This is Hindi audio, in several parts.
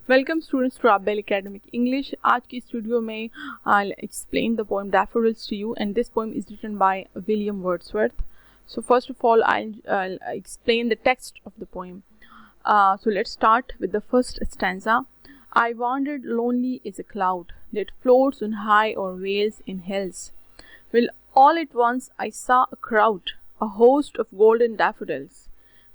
Welcome students to our Bell Academic English. आज की इस वीडियो में I'll explain the poem Daffodils to you, and this poem is written by William Wordsworth. So first of all, I'll explain the text of the poem. So let's start with the first stanza. I wandered lonely as a cloud that floats on high or wails in hills. Well, all at once I saw a crowd, a host of golden daffodils,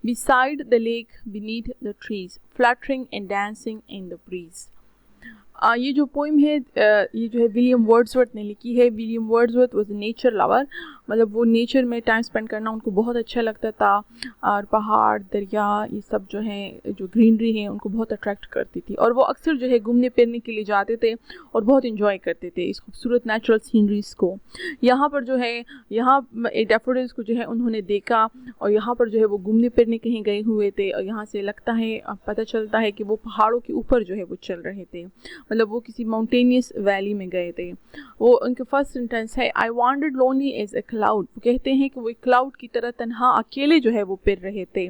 beside the lake, beneath the trees, fluttering and dancing in the breeze. ये जो पोइम है ये जो है विलियम वर्ड्सवर्थ ने लिखी है. William Wordsworth was a nature lover, मतलब वो नेचर में टाइम स्पेंड करना उनको बहुत अच्छा लगता था, और पहाड़ दरिया ये सब जो है जो ग्रीनरी है उनको बहुत अट्रैक्ट करती थी, और वो अक्सर जो है घूमने फिरने के लिए जाते थे और बहुत इन्जॉय करते थे इस खूबसूरत नेचुरल सीनरीज को. यहाँ पर जो है यहाँ डैफोडिल्स को जो है उन्होंने देखा, और यहाँ पर जो है वो घूमने फिरने कहीं गए हुए थे, और यहाँ से लगता है पता चलता है कि वो पहाड़ों के ऊपर जो है वो चल रहे थे, मतलब वो किसी माउंटेनियस वैली में गए थे. वो उनके फर्स्ट सेंटेंस है I wandered lonely as a cloud. वो कहते हैं कि वो एक क्लाउड की तरह तन्हा अकेले जो है वो फिर रहे थे.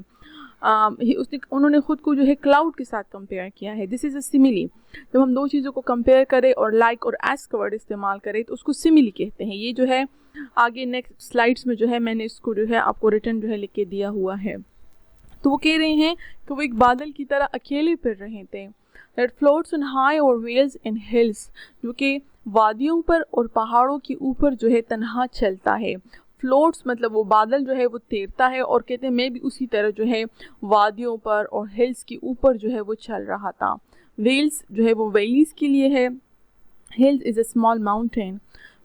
उन्होंने खुद को जो है क्लाउड के साथ कंपेयर किया है. This is a simile. जब हम दो चीज़ों को कंपेयर करें और लाइक और एज का वर्ड इस्तेमाल करें तो उसको सिमिली कहते हैं. ये जो है आगे नेक्स्ट स्लाइड्स में जो है मैंने इसको जो है आपको रिटर्न जो है लिख के दिया हुआ है. तो वो कह रहे हैं कि वो एक बादल की तरह अकेले फिर रहे थे. That floats on high or wails in hills, जो कि वादियों पर और पहाड़ों के ऊपर जो है तन्हा चलता है. फ्लोट्स मतलब वो बादल जो है वो तैरता है, और कहते हैं मैं भी उसी तरह जो है वादियों पर और हिल्स के ऊपर जो है वो चल रहा था. वेल्स जो है वो वैलीज के लिए है. Hills is a small mountain.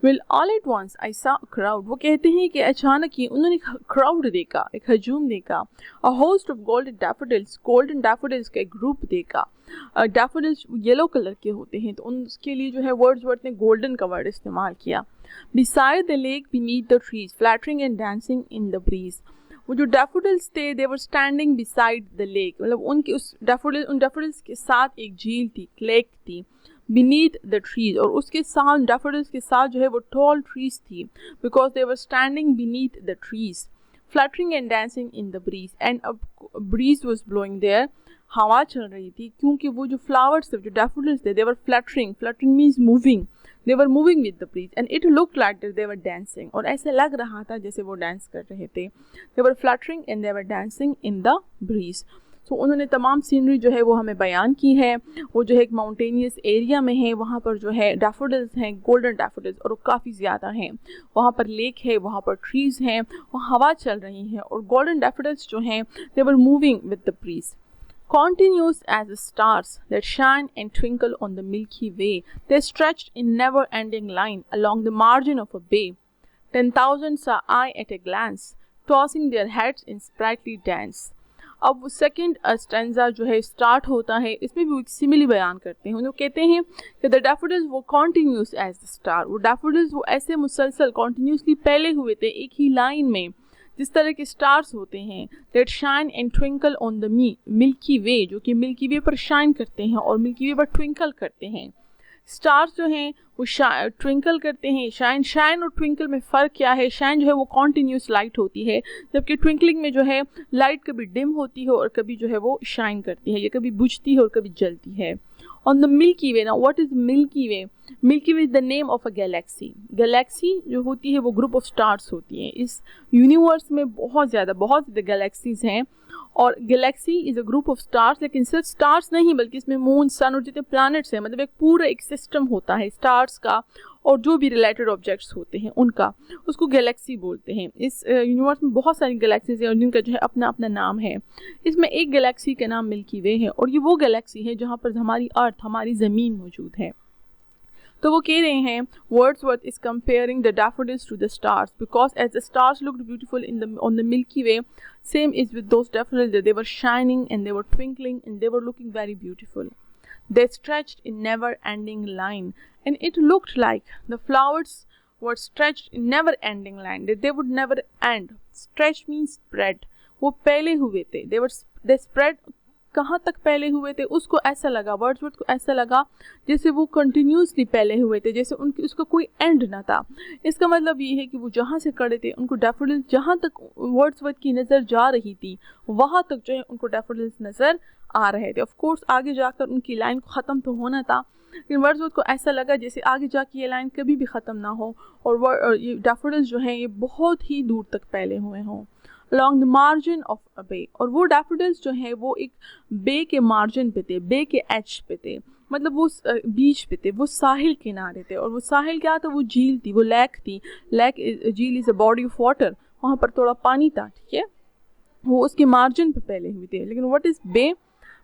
Well, all at once I saw a crowd. वो कहते हैं कि अचानक ही उन्होंने एक क्राउड देखा, एक हजूम देखा. A host of golden daffodils, golden daffodils का एक ग्रुप देखा. डैफोडिल्स येलो कलर के होते हैं, तो उसके लिए जो है वर्ड्सवर्थ ने गोल्डन का वर्ड इस्तेमाल किया. Beside the lake, beneath the trees, fluttering and dancing in the breeze. वो जो डैफोडिल्स थे they were standing beside the lake, मतलब उनके उन डैफोडिल्स के साथ एक झील थी, लेक थी. beneath the trees, और उसके साथ डैफोडिल्स के साथ जो है वो tall trees थी, because they were standing beneath the trees, fluttering and dancing in the breeze, and a breeze was blowing there. हवा चल रही थी क्योंकि वो जो फ्लावर्स थे, जो डैफोडिल्स थे, they were fluttering means moving, they were moving with the breeze, and it looked like that they were dancing, और ऐसे लग रहा था जैसे वो डांस कर रहे थे. they were fluttering and they were dancing in the breeze. तो उन्होंने तमाम सीनरी जो है वो हमें बयान की है. वो जो है एक माउंटेनियस एरिया में है, वहाँ पर जो है डैफोडिल्स हैं, गोल्डन डैफोडिल्स, और वो काफ़ी ज़्यादा हैं. वहाँ पर लेक है, वहाँ पर ट्रीज़ हैं, वहाँ हवा चल रही है, और गोल्डन डैफोडिल्स जो हैं they were moving with the breeze. Continuous as the stars that shine and twinkle on the Milky Way, they stretched in never-ending line along the margin of a bay. 10,000 saw I at a glance, tossing their heads in sprightly dance. अब वो सेकेंड स्टैंजा जो है स्टार्ट होता है, इसमें भी वो एक सिमिली बयान करते हैं. वो कहते हैं कि द डैफोडिल्स वो कॉन्टीन्यूस एज द स्टार. वो डैफोडिल्स वो ऐसे मुसलसल कॉन्टीन्यूसली फैले हुए थे एक ही लाइन में, जिस तरह के स्टार्स होते हैं. That shine and twinkle on the Milky Way, जो कि मिल्की वे पर शाइन करते हैं और मिल्की वे पर ट्विंकल करते हैं. स्टार्स जो हैं वो ट्विंकल करते हैं. शाइन और ट्विंकल में फ़र्क क्या है? शाइन जो है वो कॉन्टीन्यूस लाइट होती है, जबकि ट्विंकलिंग में जो है लाइट कभी डिम होती है और कभी जो है वो शाइन करती है, या कभी बुझती है और कभी जलती है. On the Milky way. Now what is milky way? Milky way is the name of a Galaxy. Galaxy जो होती है वो ग्रुप ऑफ स्टार्स होती हैं. इस यूनिवर्स में बहुत ज़्यादा गैलेक्सीज हैं, और Galaxy is a group of stars. लेकिन सिर्फ स्टार्स नहीं, बल्कि इसमें मून, सन और जितने प्लैनेट्स हैं, मतलब एक पूरा एक सिस्टम होता है स्टार्स का, और जो भी रिलेटेड ऑब्जेक्ट्स होते हैं उनका, उसको गैलेक्सी बोलते हैं. इस यूनिवर्स में बहुत सारी गैलेक्सीज हैं और जिनका जो है अपना अपना नाम है. इसमें एक गैलेक्सी का नाम मिल्की वे है, और ये वो गैलेक्सी है जहाँ पर हमारी अर्थ, हमारी ज़मीन मौजूद है. तो वो कह रहे हैं Wordsworth is comparing the daffodils to the stars, because as the stars looked beautiful on the Milky Way, same is with those daffodils, that they were shining and they were twinkling and they were looking very beautiful. They stretched in never-ending line, and it looked like the flowers were stretched in never-ending line, that they would never end. Stretch means spread. वो फैले हुए थे. They spread कहाँ तक फैले हुए थे, उसको ऐसा लगा, वर्ड्सवर्थ को ऐसा लगा जैसे वो कंटिन्यूसली फैले हुए थे, जैसे उनकी उसका कोई एंड ना था। इसका मतलब ये है कि वो जहाँ से खड़े थे उनको डैफोडिल्स, जहाँ तक वर्ड्सवर्थ की नज़र जा रही थी वहाँ तक जो है उनको डैफोडिल्स नज़र आ रहे थे। ऑफ कोर्स आगे जाकर उनकी लाइन को ख़त्म तो होना था, लेकिन वर्ड्सवर्थ को ऐसा लगा जैसे आगे जाके ये लाइन कभी भी ख़त्म ना हो और ये डैफोडिल्स जो हैं ये बहुत ही दूर तक फैले हुए हों। along the margin of a bay, और वो डैफोडिल्स जो है वो एक बे के मार्जिन पे थे, बे के एज पे थे, मतलब वो बीच पे थे, वो साहिल किनारे थे। और वो साहिल क्या था, वो झील थी, वो लेक थी। लेक, झील is a body of water, वहाँ पर थोड़ा पानी था, ठीक है, वो उसके मार्जिन पे फैले हुए थे। लेकिन व्हाट इज़ बे?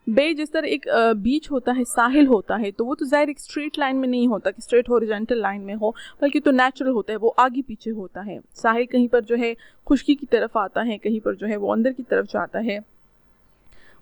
बे जिस तरह एक बीच होता है, साहिल होता है, तो वो तो ज़ाहिर एक स्ट्रेट लाइन में नहीं होता कि स्ट्रेट हॉरिजॉन्टल लाइन में हो, बल्कि तो नेचुरल होता है, वो आगे पीछे होता है। साहिल कहीं पर जो है खुश्की की तरफ आता है, कहीं पर जो है वो अंदर की तरफ जाता है।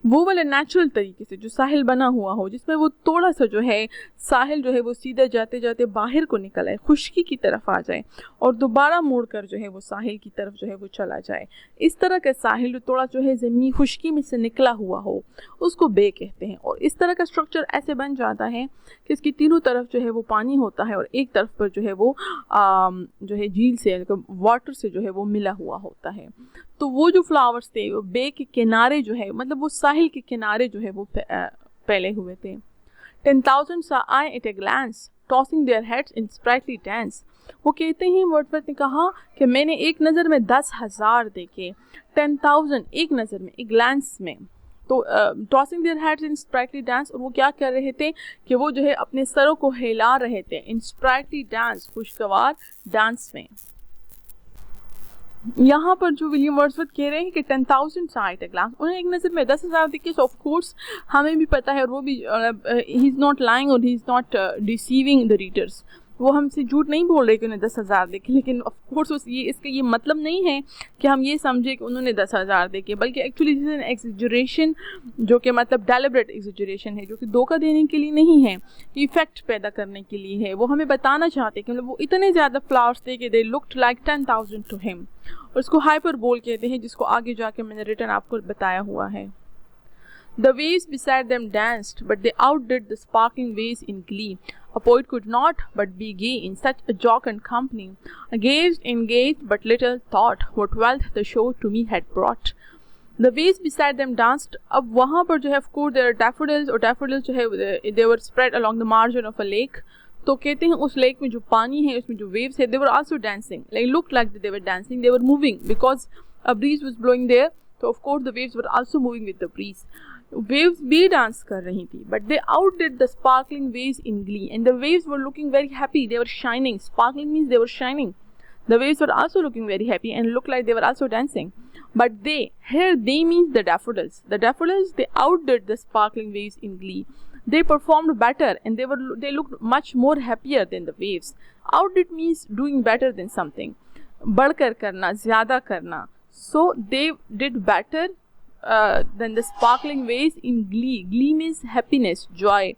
वो वाले नेचुरल तरीके से जो साहिल बना हुआ हो, जिसमें वो थोड़ा सा जो है साहिल जो है वो सीधा जाते जाते बाहर को निकल आए, खुश्की की तरफ आ जाए और दोबारा मुड़कर जो है वो साहिल की तरफ जो है वो चला जाए। इस तरह का साहिल जो थोड़ा जो है ज़मीन खुश्की में से निकला हुआ हो, उसको बे कहते हैं। और इस तरह का स्ट्रक्चर ऐसे बन जाता है कि इसकी तीनों तरफ जो है वो पानी होता है और एक तरफ पर जो है वो जो है झील से, वाटर से जो है वो मिला हुआ होता है। तो वो जो फ्लावर्स थे वो बे के किनारे जो है, मतलब वो साहिल के किनारे जो है वो फैले हुए थे। 10,000 saw I at a glance, tossing their heads in sprightly dance. वो कहते हैं, वर्ड्सवर्थ ने कहा कि मैंने एक नज़र में 10,000 देखे, 10,000 एक नज़र में, एक ग्लांस में। तो tossing their heads in sprightly dance, और वो क्या कर रहे थे कि वो जो है अपने सरों को हिला रहे थे, इन स्प्राइटली डांस, खुशगवार डांस में। यहाँ पर जो विलियम वर्ड्सवर्थ कह रहे हैं कि 10,000 saw at a glance, उन्हें एक नज़र में 10,000 देखे। ऑफ कोर्स हमें भी पता है, और वो भी ही इज़ नॉट लाइंग और he is not deceiving the readers, वो हमसे झूठ नहीं बोल रहे कि उन्हें 10,000 देखे। लेकिन ऑफ कोर्स ये इसका ये मतलब नहीं है कि हम ये समझे कि उन्होंने 10,000 देखे, बल्कि एक्चुअली दिस इज एन एक्सजरेशन, जो कि मतलब डेलिब्रेट एक्सजरेशन है, जो कि धोखा देने के लिए नहीं है, इफेक्ट पैदा करने के लिए है। वो हमें बताना चाहते हैं कि मतलब वो इतने ज़्यादा फ्लावर्स थे कि they looked like 10,000 to him. और उसको हाइपरबोल कहते हैं, जिसको आगे जाके मैंने रिटर्न आपको बताया हुआ है। The waves beside them danced, but they outdid the sparkling waves in glee. A poet could not but be gay in such a jocund company. I gazed and gazed, but little thought what wealth the show to me had brought. The waves beside them danced. अब वहाँ पर जो है, of course, there are daffodils, और daffodils जो है they were spread along the margin of a lake. तो कहते हैं उस लेक में जो पानी है, उसमें जो waves है, they were also dancing. Like looked like they were dancing. They were moving because a breeze was blowing there. So of course the waves were also moving with the breeze. Waves भी डांस कर रही थी, but they outdid the sparkling waves in glee, and the waves were looking very happy. They were shining. Sparkling means they were shining. The waves were also looking very happy and looked like they were also dancing. But they means the daffodils. The daffodils, they outdid the sparkling waves in glee. They performed better and they looked much more happier than the waves. Outdid means doing better than something. बढ़कर करना, ज़्यादा करना. So they did better than the sparkling waves in glee. Glee means happiness, joy.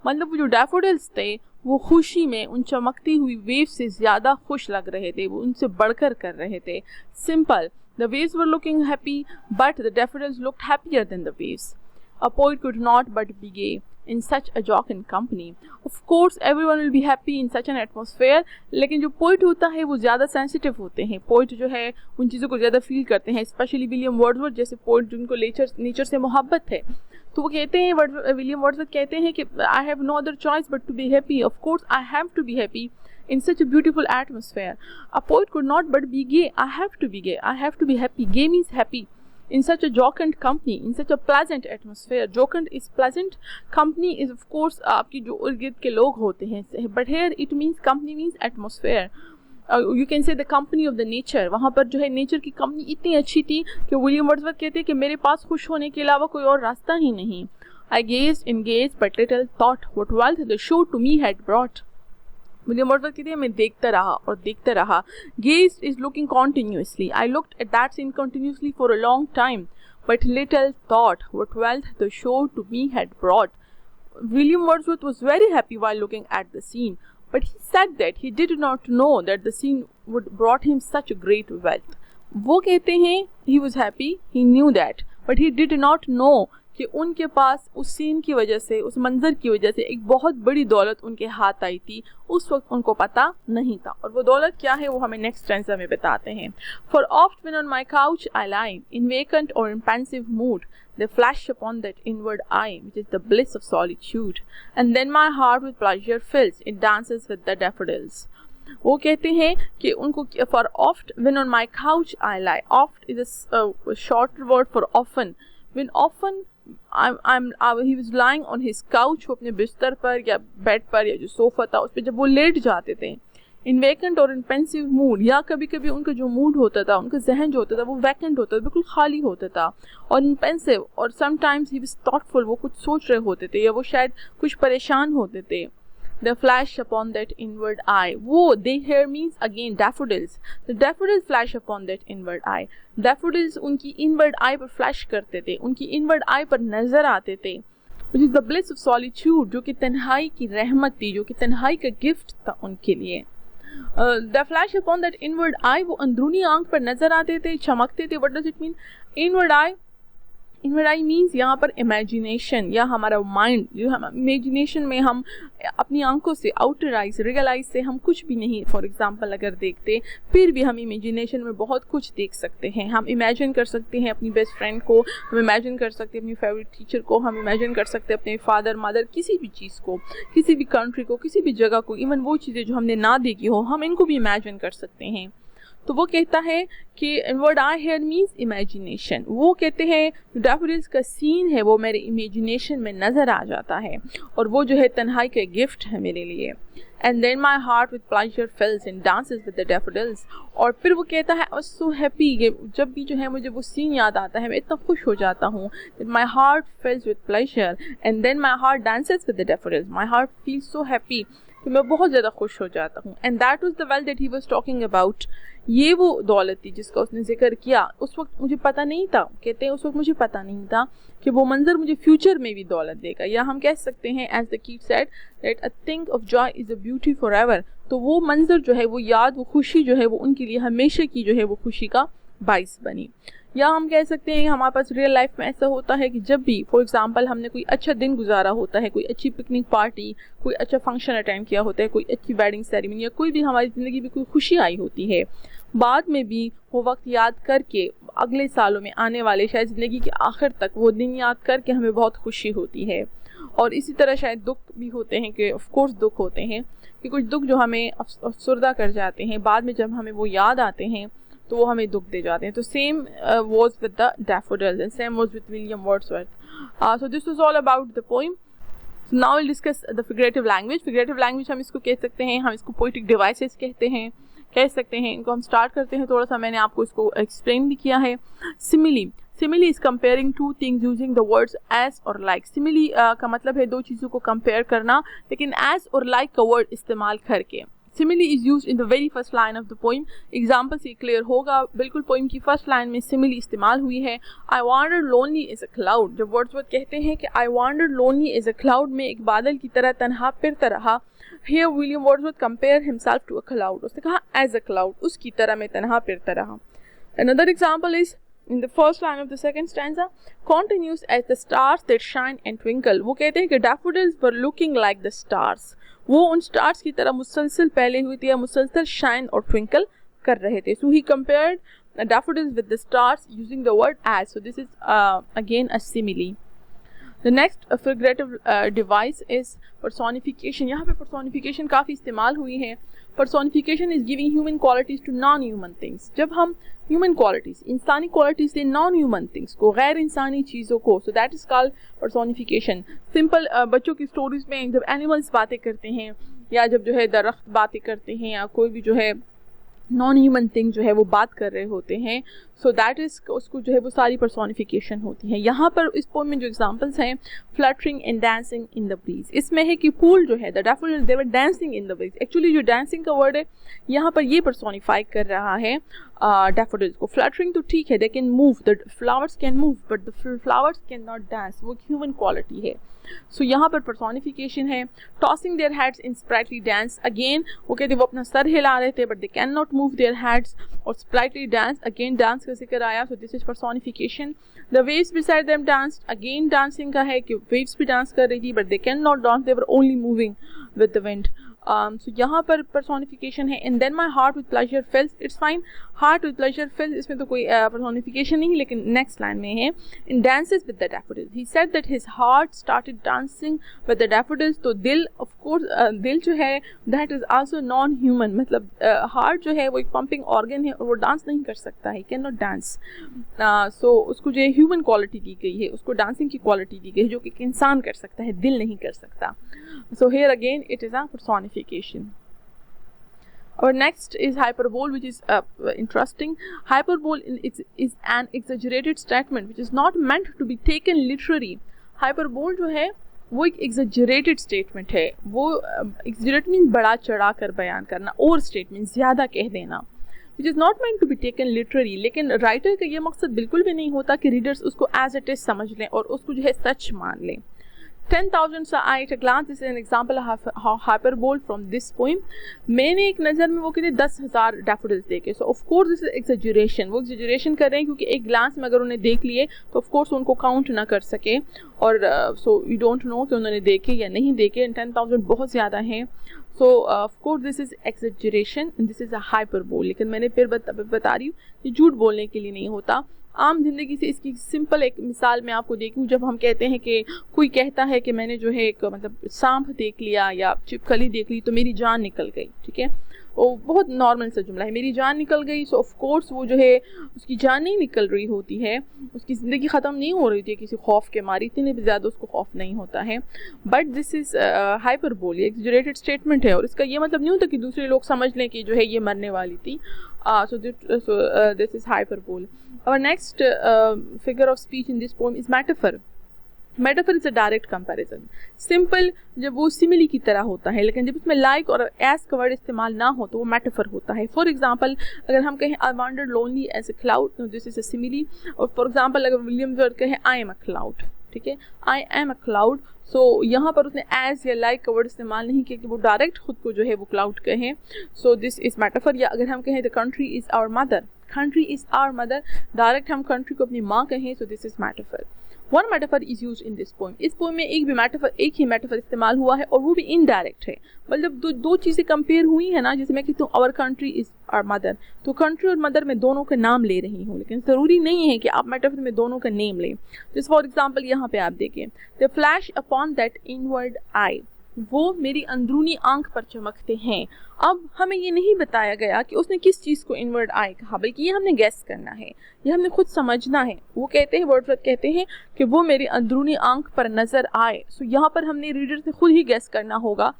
मतलब वो जो daffodils थे वो खुशी में उन चमकती हुई waves से ज़्यादा खुश लग रहे थे, वो उनसे बढ़कर कर रहे थे. Simple. The waves were looking happy, but the daffodils looked happier than the waves. A poet could not but be gay in such a jocund company. Of course, everyone will be happy in such an atmosphere. लेकिन जो पोइट होता है वो ज़्यादा सेंसिटिव होते हैं. पोइट जो है उन चीज़ों को ज़्यादा फील करते हैं, स्पेशली विलियम वर्ड्सवर्थ जैसे पोइट जिनको नेचर से मोहब्बत है. तो वो कहते हैं, विलियम वर्ड्सवर्थ कहते हैं कि I have no other choice but to be happy. Of course, I have to be happy in such a beautiful atmosphere. A poet could not but be gay. I have to be gay. I have to be happy. Gay means happy. In such a jocund company, in such a pleasant atmosphere. Jocund is pleasant. Company is of course आपकी जो इर्द के लोग होते हैं. But here it means company means atmosphere. You can say the company of the nature. वहाँ पर जो है नेचर की कंपनी इतनी अच्छी थी कि विलियम वर्ड्सवर्थ कहते हैं कि मेरे पास खुश होने के अलावा कोई और रास्ता ही नहीं. I gazed and gazed, but little thought what wealth the show to me had brought. William Wordsworth कहते हैं मैं देखता रहा और देखता रहा. Gazed is looking continuously. I looked at that scene continuously for a long time, but little thought what wealth the show to me had brought. William Wordsworth was very happy while looking at the scene, but he said that he did not know that the scene would brought him such great wealth. वो कहते हैं he was happy, he knew that, but he did not know कि उनके पास उस सीन की वजह से, उस मंजर की वजह से एक बहुत बड़ी दौलत उनके हाथ आई थी, उस वक्त उनको पता नहीं था। और वो दौलत क्या है वो हमें नेक्स्ट स्टैंजा में बताते हैं। For oft when on my couch I lie, in vacant or in pensive mood, they flash upon that inward eye, which is the bliss of solitude, and then my heart with pleasure fills, it dances with the daffodils. वो कहते हैं कि उनको for oft when on my couch I lie, oft is a shorter word for often. When often he was lying on his couch, वो अपने बिस्तर पर या बेड पर या जो सोफा था उस पर जब वो लेट जाते थे, इन वेकेंट और इन पेंसिव मूड, या कभी कभी उनका जो मूड होता था, उनका जहन जो होता था वो वैकेंट होता था, बिल्कुल खाली होता था, और इन पेंसिव, और समटाइम्स ही वाज थॉटफुल, वो कुछ सोच रहे होते थे या वो शायद कुछ परेशान होते थे। The flash upon that inward eye, वो they here means again daffodils, the daffodils flash upon that inward eye, daffodils उनकी inward eye पर flash करते थे, उनकी inward eye पर नजर आते थे, which is the bliss of solitude, जो कि तन्हाई की रहमत थी, जो कि तन्हाई का गिफ्ट था उनके लिए। The flash upon that inward eye, वो अंदरूनी आंख पर नजर आते थे, चमकते थे। What does it mean? Inward eye, inward I means यहाँ पर इमेजिनेशन या हमारा माइंड, जो हम इमेजिनेशन में हम अपनी आंखों से, आउटर आइज, रियल आइज से हम कुछ भी नहीं, फॉर एग्जांपल अगर देखते, फिर भी हम इमेजिनेशन में बहुत कुछ देख सकते हैं। हम इमेजिन कर सकते हैं अपनी बेस्ट फ्रेंड को, हम इमेजिन कर सकते हैं अपनी फेवरेट टीचर को, हम इमेजिन कर सकते हैं अपने फादर मदर, किसी भी चीज़ को, किसी भी कंट्री को, किसी भी जगह को, इवन वो चीज़ें जो हमने ना देखी हो हम इनको भी इमेजिन कर सकते हैं। तो वो कहता है कि inward eye here means imagination, वो कहते हैं डैफोडिल्स का सीन है वो मेरे इमेजिनेशन में नज़र आ जाता है, और वो जो है तन्हाई का गिफ्ट है मेरे लिए। And then my heart with pleasure fills and dances with the daffodils, और फिर वो कहता है आई वाज सो हैप्पी, जब भी जो है मुझे वो सीन याद आता है मैं इतना खुश हो जाता हूँ, that my heart fills with pleasure and then my heart dances with the daffodils, my heart feels so happy कि मैं बहुत ज़्यादा खुश हो जाता हूँ। And that was the wealth that he was talking about, ये वो दौलत थी जिसका उसने जिक्र किया। उस वक्त मुझे पता नहीं था, कहते हैं उस वक्त मुझे पता नहीं था कि वो मंजर मुझे फ्यूचर में भी दौलत देगा, या हम कह सकते हैं एज द कीट said that a thing of Joy is a beauty for ever, तो वो मंजर जो है, वो याद, वो खुशी जो है वो उनके लिए हमेशा की जो है वो खुशी का बाइस बनी। या हम कह सकते हैं हमारे पास रियल लाइफ में ऐसा होता है कि जब भी फॉर एग्जांपल हमने कोई अच्छा दिन गुजारा होता है, कोई अच्छी पिकनिक पार्टी, कोई अच्छा फंक्शन अटेंड किया होता है, कोई अच्छी वेडिंग सेरेमनी, या कोई भी हमारी ज़िंदगी में कोई खुशी आई होती है, बाद में भी वो वक्त याद करके अगले सालों में आने वाले शायद ज़िंदगी के आखिर तक वो दिन याद करके हमें बहुत खुशी होती है। और इसी तरह शायद दुख भी होते हैं कि ऑफ कोर्स दुख होते हैं कि कुछ दुख जो हमें अफसरदा कर जाते हैं, बाद में जब हमें वो याद आते हैं तो वो हमें दुख दे जाते हैं। तो same was with the daffodils and same was with William Wordsworth. So this was all about the poem. So now will discuss the figurative language. Figurative language हम इसको कह सकते हैं, हम इसको पोएटिक डिवाइसेस कहते हैं, कह सकते हैं। इनको हम स्टार्ट करते हैं, थोड़ा सा मैंने आपको इसको एक्सप्लेन भी किया है। Simile, simile is comparing two things using the words as और लाइक। सिमिली का मतलब है दो चीज़ों को कंपेयर करना, लेकिन एज और लाइक का वर्ड इस्तेमाल करके। Simile is used in the very first line of the poem. Example से क्लियर होगा, बिल्कुल पोइम की फर्स्ट लाइन में सिमिली इस्तेमाल हुई है। I wandered lonely as a cloud, जब वर्ड्सवर्थ कहते हैं कि I wandered lonely as a cloud, में एक बादल की तरह तन्हा फिरता रहा। Here William Wordsworth compared himself to a cloud, उसने कहा as a cloud, उसकी तरह मैं तन्हा फिरता रहा। Another example is in the first line of the second stanza, continues as the stars that shine and twinkle, वो कहते हैं कि daffodils were looking like the stars, वो उन स्टार्स की तरह मुसलसल पहले हुई थी या मुसलसल शाइन और ट्विंकल कर रहे थे। So he compared daffodils with the stars using the word as. So this is again a simile. The next figurative device is personification. यहाँ पे पर्सोनिफिकेशन काफ़ी इस्तेमाल हुई है। Personification is giving human qualities to non human things. जब हम ह्यूमन क्वालिटीज़, इंसानी क्वालिटीज़ से नॉन ह्यूमन थिंग्स को, गैर इंसानी चीज़ों को, so that is called personification. Simple बच्चों की स्टोरीज़ में जब एनिमल्स बातें करते हैं, या जब जो है दरख्त बातें करते हैं, या कोई भी जो है नॉन ह्यूमन थिंग जो है वो बात कर रहे होते हैं, सो दैट इज़, उसको जो है वो सारी पर्सोनिफिकेशन होती है। यहाँ पर इस पोएम में जो एग्जांपल्स हैं, fluttering and dancing in the breeze, इसमें है कि फूल जो है the daffodils they were dancing in the breeze. Actually जो डांसिंग का वर्ड है यहाँ पर ये पर्सोनिफाई कर रहा है डैफोडिल्स को। फ्लटरिंग तो ठीक है, they can move, the flowers can move but the flowers can not dance, वो ह्यूमन क्वालिटी है। सो यहाँ पर पर्सोनिफिकेशन है। Tossing their heads in sprightly dance, again वो कहते वो अपना सर हिला रहे थे but they can not move their heads, और स्प्राइटली डांस, अगेन डांस का जिक्र आया, so this is personification. The waves beside them danced, again dancing का है कि वेव्स भी डांस कर रही थी but they can not dance, they were only moving with the wind. So यहाँ पर पर्सोनिफिकेशन है। And then my heart with pleasure fills, it's fine, heart with pleasure fills, इसमें तो कोई पर्सोनिफिकेशन नहीं, लेकिन नेक्स्ट लाइन में है in dances with the daffodils, he said that his heart started dancing with the daffodils. तो दिल, ऑफ कोर्स दिल जो है that is also non human, मतलब हार्ट जो है वो एक पंपिंग ऑर्गन है और वो डांस नहीं कर सकता है, कैन नॉट डांस। सो उसको जो है ह्यूमन क्वालिटी दी गई है, उसको डांसिंग की क्वालिटी दी गई है जो कि एक इंसान कर सकता है, दिल नहीं कर सकता। So here again it is a personification. Our next is hyperbole, which is interesting. Hyperbole is an exaggerated statement which is not meant to be taken literally. Hyperbole जो है वो एक exaggerated statement है, वो exaggerate means बड़ा चढ़ा कर बयान करना, और statement ज़्यादा कह देना, which is not meant to be taken literally. लेकिन राइटर का ये मकसद बिल्कुल भी नहीं होता कि रीडर्स उसको as it is समझ लें और उसको जो है सच मान लें। 10,000 saw at a glance, this is an example of hyperbole from this poem. मैंने एक नज़र में वो कहते 10,000 डैफोडिल्स देखे, so of course this is exaggeration, वो एक्सैजरेशन कर रहे हैं क्योंकि एक ग्लांस में अगर उन्हें देख लिए तो ऑफ कोर्स उनको काउंट ना कर सके, और सो यू डोंट नो कि उन्होंने देखे या नहीं देखे, 10,000 बहुत ज़्यादा हैं, so of course this is exaggeration and this is a hyperbole. लेकिन मैंने फिर बता रही हूँ कि झूठ बोलने के लिए नहीं होता। आम ज़िंदगी से इसकी सिंपल एक मिसाल मैं आपको देखूँ, जब हम कहते हैं कि कोई कहता है कि मैंने जो है एक मतलब सांप देख लिया या छिपकली देख ली तो मेरी जान निकल गई, ठीक है, वो बहुत नॉर्मल सा जुमला है, मेरी जान निकल गई। सो ऑफ कोर्स वो जो है उसकी जान नहीं निकल रही होती है, उसकी ज़िंदगी ख़त्म नहीं हो रही थी किसी खौफ के मारे, इतने भी ज़्यादा उसको खौफ नहीं होता है, but this is hyperbole, exaggerated statement है, और इसका ये मतलब नहीं होता कि दूसरे लोग समझ लें कि जो है ये मरने वाली थी। So this is hyperbole. Our next figure of speech in this poem is metaphor. Metaphor is a direct comparison. Simple जब वो simile की तरह होता है, लेकिन जब उसमें like और as का word इस्तेमाल ना हो तो वो metaphor होता है। For example, अगर हम कहें I wandered lonely as a cloud, तो this is a simile। और for example अगर विलियम वर्ड कहें I am a cloud, ठीक है, I am a cloud, सो यहाँ पर उसने एज या लाइक का वर्ड इस्तेमाल नहीं किया कि वो डायरेक्ट खुद को जो है वो क्लाउड कहें, सो दिस इज मेटाफर। या अगर हम कहें the country is our mother, country is our mother, direct हम कंट्री को अपनी माँ कहें, so this is metaphor. One metaphor is use in this poem, इस पोएम में एक ही मेटाफर इस्तेमाल हुआ है और वो भी इनडायरेक्ट है, मतलब दो चीज़ें कंपेयर हुई है ना, जैसे मैं कहती हूँ our country is our mother, तो कंट्री और मदर में दोनों का नाम ले रही हूँ, लेकिन ज़रूरी नहीं है कि आप मेटाफर में दोनों का नेम लें। जैसे फॉर एग्जाम्पल यहाँ पे आप देखें, the flash upon that inward आई, वो मेरी अंदरूनी आंख पर चमकते हैं। अब हमें ये नहीं बताया गया कि उसने किस चीज़ को इनवर्ड आई कहा, बल्कि ये हमने गैस करना है, ये हमने खुद समझना है। वो कहते हैं, वर्डवर्थ कहते हैं कि वो मेरी अंदरूनी आंख पर नज़र आए, सो यहाँ पर हमने रीडर से खुद ही गैस करना होगा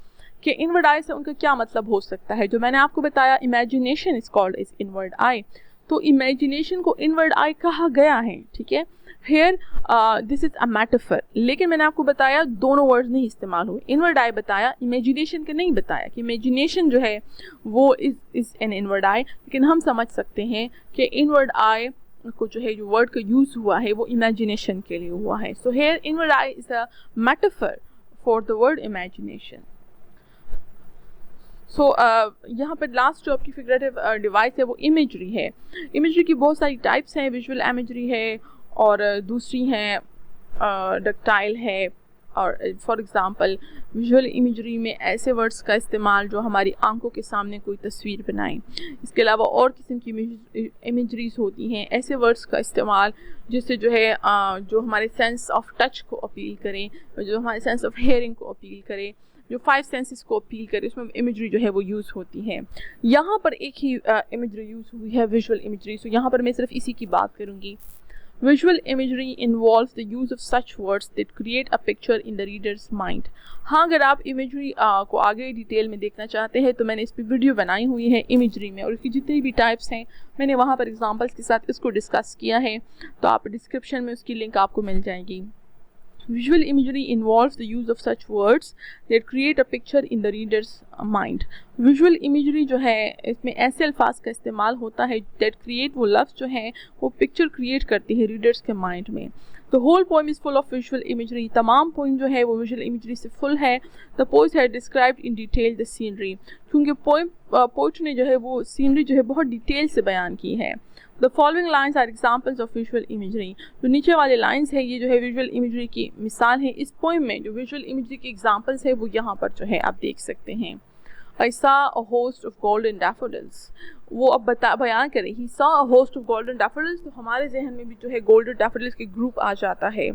कि इनवर्ड आई से उनका क्या मतलब हो सकता है। जो मैंने आपको बताया imagination is called is inward आई, तो इमेजिनेशन को इनवर्ड आई कहा गया है, ठीक है। Here this is a metaphor, लेकिन मैंने आपको बताया दोनों वर्ड्स नहीं इस्तेमाल हुए, इनवर्ड आई बताया, इमेजिनेशन का नहीं बताया कि इमेजिनेशन जो है वो इज़ एन इनवर्ड आई, लेकिन हम समझ सकते हैं कि इनवर्ड आई को जो है जो वर्ड का यूज़ हुआ है वो इमेजिनेशन के लिए हुआ है। So here inward eye is a metaphor for the word imagination. So यहाँ पर लास्ट जो आपकी फिगरेटिव डिवाइस है वो इमेजरी है। इमेजरी की बहुत सारी टाइप्स हैं, विजुअल इमेजरी है और दूसरी हैं डक्टाइल है, और फॉर एग्ज़ाम्पल विजुअल इमेजरी में ऐसे वर्ड्स का इस्तेमाल जो हमारी आंखों के सामने कोई तस्वीर बनाएं। इसके अलावा और किस्म की इमेजरीज होती हैं, ऐसे वर्ड्स का इस्तेमाल जिससे जो है जो हमारे सेंस ऑफ टच को अपील करें, जो हमारे सेंस ऑफ हेयरिंग को अपील करें, जो 5 सेंसेस को अपील करे, उसमें इमेजरी जो है वो यूज़ होती है। यहाँ पर एक ही इमेजरी यूज़ हुई है, विजुअल इमेजरी, सो यहाँ पर मैं सिर्फ इसी की बात करूँगी। Visual imagery involves the use of such words that create a picture in the reader's mind. हाँ, अगर आप imagery को आगे डिटेल में देखना चाहते हैं तो मैंने इस पर वीडियो बनाई हुई है imagery में, और इसकी जितनी भी टाइप्स हैं मैंने वहाँ पर एग्जांपल्स के साथ इसको डिस्कस किया है, तो आप डिस्क्रिप्शन में उसकी लिंक आपको मिल जाएगी। Visual imagery involves the use of such words that create a picture in the reader's mind. Visual imagery जो है इसमें ऐसे अल्फाज का इस्तेमाल होता है दैट क्रिएट, वो लफ्ज़ जो है वो पिक्चर क्रिएट करती है रीडर्स के माइंड में। The whole poem is full of visual imagery, तमाम पोएम जो है वो विजुअल इमेजरी से फुल है। The poet had described in detail the scenery, क्योंकि पोएट ने जो है वो सीनरी जो है बहुत डिटेल से बयान की है। The following lines are examples of visual imagery, जो नीचे वाले लाइन्स है ये जो है विजुअल इमेजरी की मिसाल है। इस पोएम में जो विजुअल इमेजरी के एग्जाम्पल्स है वो यहाँ पर जो है आप देख सकते हैं। I saw a host of golden daffodils, वो अब बयान करें he saw a host of golden daffodils, तो हमारे जहन में भी जो है golden daffodils के ग्रुप आ जाता है।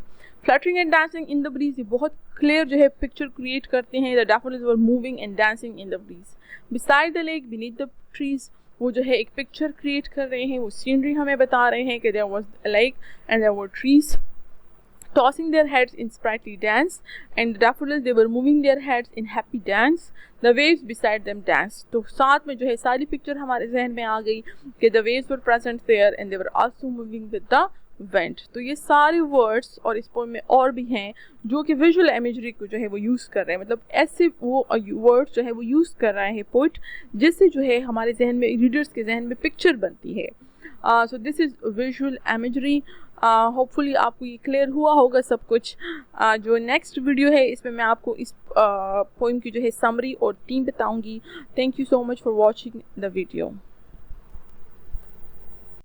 Fluttering and dancing in the breeze, ये बहुत क्लियर जो है पिक्चर क्रिएट करते हैं। The daffodils were moving and dancing in the breeze. Beside the lake, beneath the trees, वो जो है एक पिक्चर क्रिएट कर रहे हैं, वो सीनरी हमें बता रहे हैं कि there was a lake and there were trees tossing their heads in sprightly dance, and the daffodils they were moving their heads in happy dance. The waves beside them danced. तो साथ में जो है सारी पिक्चर हमारे जहन में आ गई कि the waves were present there and they were also moving with the wind. तो ये सारे वर्ड्स और इस पोएम में और भी हैं जो कि विजुअल इमेजरी को जो है वो यूज़ कर रहे हैं, मतलब ऐसे वो वर्ड्स जो है वो यूज़ कर रहा है पोएट जिससे जो है हमारे जहन में, रीडर्स के जहन में पिक्चर बनती है। So this is visual imagery. Hopefully आपको ये क्लियर हुआ होगा सब कुछ। जो नेक्स्ट वीडियो है इसमें मैं आपको इस पोएम की जो है समरी और थीम बताऊंगी। Thank you so much for watching the video.